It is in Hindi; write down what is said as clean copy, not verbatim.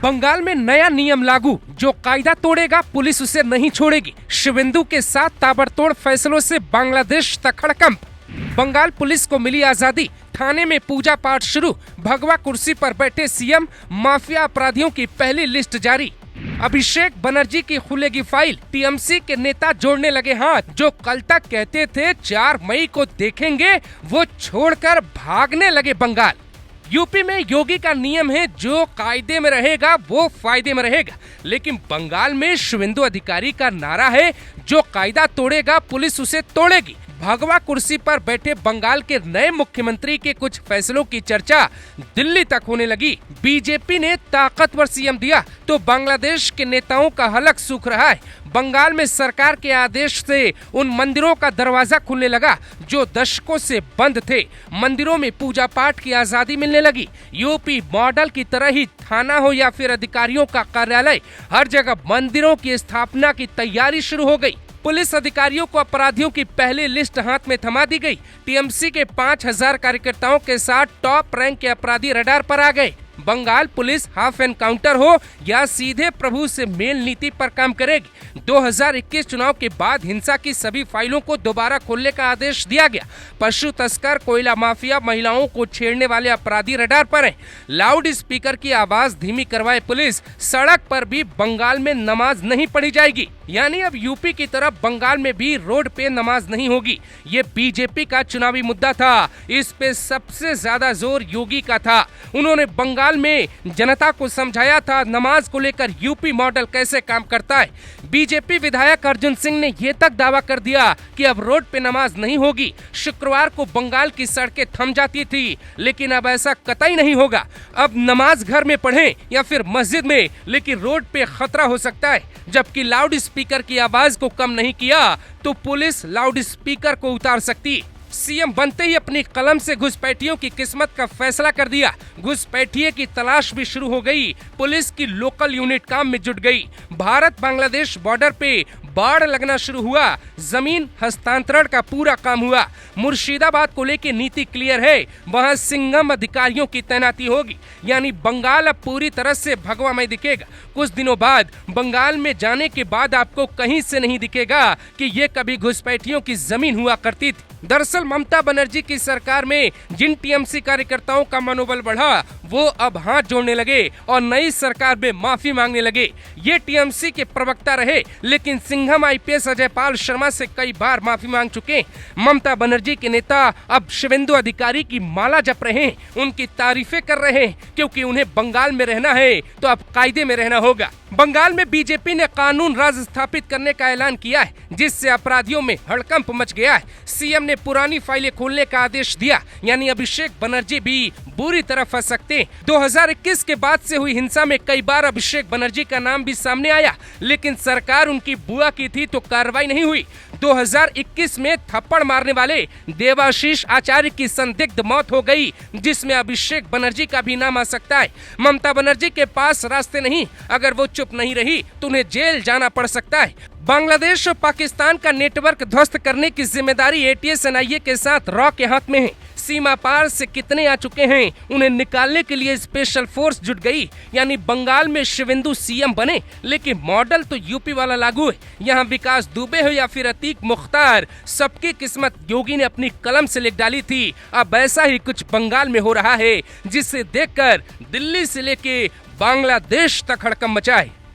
बंगाल में नया नियम लागू, जो कायदा तोड़ेगा पुलिस उसे नहीं छोड़ेगी। शिवेंदु के साथ ताबड़तोड़ फैसलों से बांग्लादेश तक हड़कंप। बंगाल पुलिस को मिली आजादी, थाने में पूजा पाठ शुरू। भगवा कुर्सी पर बैठे सीएम, माफिया अपराधियों की पहली लिस्ट जारी। अभिषेक बनर्जी की खुलेगी फाइल, टीएमसी के नेता जोड़ने लगे हाथ। जो कल तक कहते थे 4 मई को देखेंगे, वो छोड़कर भागने लगे बंगाल। यूपी में योगी का नियम है, जो कायदे में रहेगा वो फायदे में रहेगा। लेकिन बंगाल में शिवेंदु अधिकारी का नारा है, जो कायदा तोड़ेगा पुलिस उसे तोड़ेगी। भगवा कुर्सी पर बैठे बंगाल के नए मुख्यमंत्री के कुछ फैसलों की चर्चा दिल्ली तक होने लगी। बीजेपी ने ताकतवर सीएम दिया तो बांग्लादेश के नेताओं का हलक सूख रहा है। बंगाल में सरकार के आदेश से उन मंदिरों का दरवाजा खुलने लगा जो दशकों से बंद थे। मंदिरों में पूजा पाठ की आजादी मिलने लगी। यूपी मॉडल की तरह ही थाना हो या फिर अधिकारियों का कार्यालय, हर जगह मंदिरों की स्थापना की तैयारी शुरू हो गई। पुलिस अधिकारियों को अपराधियों की पहली लिस्ट हाथ में थमा दी गई। टीएमसी के 5000 कार्यकर्ताओं के साथ टॉप रैंक के अपराधी रडार पर आ गए। बंगाल पुलिस हाफ एनकाउंटर हो या सीधे प्रभु से मेल नीति पर काम करेगी। 2021 चुनाव के बाद हिंसा की सभी फाइलों को दोबारा खोलने का आदेश दिया गया। पशु तस्कर, कोयला माफिया, महिलाओं को छेड़ने वाले अपराधी रडार पर हैं। लाउड स्पीकर की आवाज धीमी करवाए पुलिस। सड़क पर भी बंगाल में नमाज नहीं पढ़ी जाएगी, यानी अब यूपी की तरफ बंगाल में भी रोड पे नमाज नहीं होगी। ये बीजेपी का चुनावी मुद्दा था। इस पे सबसे ज्यादा जोर योगी का था। उन्होंने बंगाल में जनता को समझाया था नमाज को लेकर यूपी मॉडल कैसे काम करता है। बीजेपी विधायक अर्जुन सिंह ने ये तक दावा कर दिया कि अब रोड पे नमाज नहीं होगी। शुक्रवार को बंगाल की सड़कें थम जाती थी, लेकिन अब ऐसा कतई नहीं होगा। अब नमाज घर में पढ़ें या फिर मस्जिद में, लेकिन रोड पे खतरा हो सकता है। जबकि लाउड स्पीकर की आवाज को कम नहीं किया तो पुलिस लाउड स्पीकर को उतार सकती। सीएम बनते ही अपनी कलम से घुसपैठियों की किस्मत का फैसला कर दिया। घुसपैठिए की तलाश भी शुरू हो गई। पुलिस की लोकल यूनिट काम में जुट गई। भारत बांग्लादेश बॉर्डर पे बाढ़ लगना शुरू हुआ। जमीन हस्तांतरण का पूरा काम हुआ। मुर्शिदाबाद को लेकर नीति क्लियर है, वहां सिंघम अधिकारियों की तैनाती होगी। यानी बंगाल अब पूरी तरह से भगवामय दिखेगा। कुछ दिनों बाद बंगाल में जाने के बाद आपको कहीं से नहीं दिखेगा कि ये कभी घुसपैठियों की जमीन हुआ करती थी। दरअसल ममता बनर्जी की सरकार में जिन टीएमसी कार्यकर्ताओं का मनोबल बढ़ा, वो अब हाथ जोड़ने लगे और नई सरकार में माफी मांगने लगे। ये टीएमसी के प्रवक्ता रहे, लेकिन सिंघम आईपीएस अजय पाल शर्मा से कई बार माफी मांग चुके। ममता बनर्जी के नेता अब शिवेंदु अधिकारी की माला जप रहे हैं, उनकी तारीफें कर रहे हैं, क्योंकि उन्हें बंगाल में रहना है तो अब कायदे में रहना होगा। बंगाल में बीजेपी ने कानून राज स्थापित करने का ऐलान किया है, जिससे अपराधियों में हड़कंप मच गया है। सीएम ने पुरानी फाइलें खोलने का आदेश दिया, यानी अभिषेक बनर्जी भी बुरी तरह फंस सकते हैं। 2021 के बाद से हुई हिंसा में कई बार अभिषेक बनर्जी का नाम भी सामने आया, लेकिन सरकार उनकी बुआ की थी तो कार्रवाई नहीं हुई। 2021 में थप्पड़ मारने वाले देवाशीष आचार्य की संदिग्ध मौत हो गई, जिसमें अभिषेक बनर्जी का भी नाम आ सकता है। ममता बनर्जी के पास रास्ते नहीं, अगर वो चुप नहीं रही तो उन्हें जेल जाना पड़ सकता है। बांग्लादेश और पाकिस्तान का नेटवर्क ध्वस्त करने की जिम्मेदारी एटीएस एनआईए के साथ रॉ के हाथ में है। सीमा पार से कितने आ चुके हैं, उन्हें निकालने के लिए स्पेशल फोर्स जुट गई। यानी बंगाल में शिवेंदु सीएम बने, लेकिन मॉडल तो यूपी वाला लागू है। यहाँ विकास दुबे हो या फिर अतीक मुख्तार, सबकी किस्मत योगी ने अपनी कलम से लिख डाली थी। अब ऐसा ही कुछ बंगाल में हो रहा है, जिसे देखकर दिल्ली से लेके बांग्लादेश तक हड़कंप मचा है।